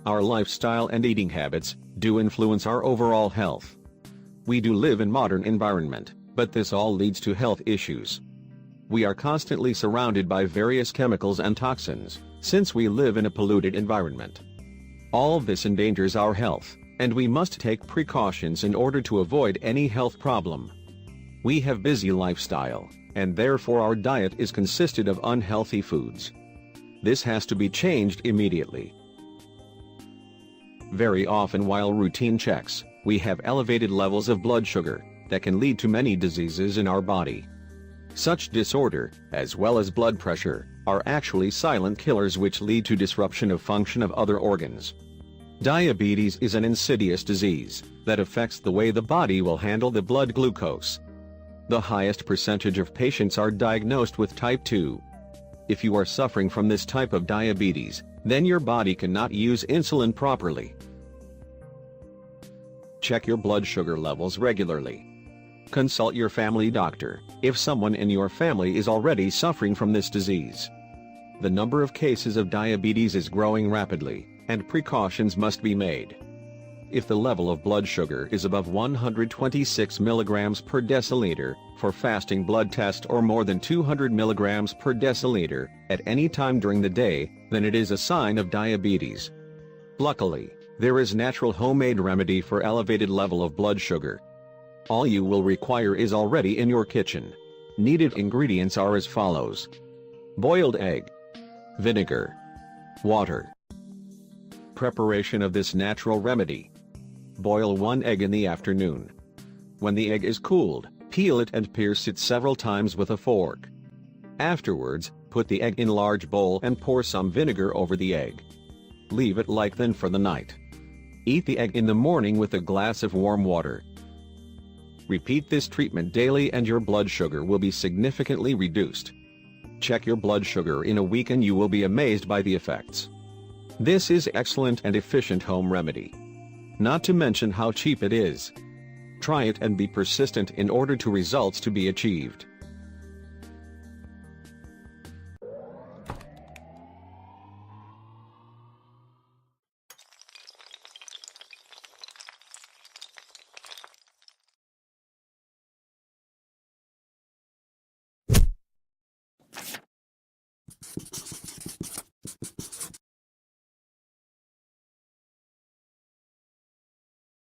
Our lifestyle and eating habits do influence our overall health. We do live in modern environment, but this all leads to health issues. We are constantly surrounded by various chemicals and toxins, since we live in a polluted environment. All this endangers our health, and we must take precautions in order to avoid any health problem. We have busy lifestyle, and therefore our diet is consisted of unhealthy foods. This has to be changed immediately. Very often while routine checks, we have elevated levels of blood sugar that can lead to many diseases in our body. Such disorder, as well as blood pressure, are actually silent killers which lead to disruption of function of other organs. Diabetes is an insidious disease that affects the way the body will handle the blood glucose. The highest percentage of patients are diagnosed with type 2. If you are suffering from this type of diabetes, then your body cannot use insulin properly. Check your blood sugar levels regularly. Consult your family doctor if someone in your family is already suffering from this disease. The number of cases of diabetes is growing rapidly, and precautions must be made. If the level of blood sugar is above 126 mg per deciliter for fasting blood test or more than 200 mg per deciliter at any time during the day, then it is a sign of diabetes. Luckily, there is natural homemade remedy for elevated level of blood sugar. All you will require is already in your kitchen. Needed ingredients are as follows: boiled egg, vinegar, water. Preparation of this natural remedy. Boil 1 egg in the afternoon. When the egg is cooled, peel it and pierce it several times with a fork. Afterwards, put the egg in large bowl and pour some vinegar over the egg. Leave it like then for the night. Eat the egg in the morning with a glass of warm water. Repeat this treatment daily and your blood sugar will be significantly reduced. Check your blood sugar in a week and you will be amazed by the effects. This is excellent and efficient home remedy. Not to mention how cheap it is. Try it and be persistent in order to results to be achieved.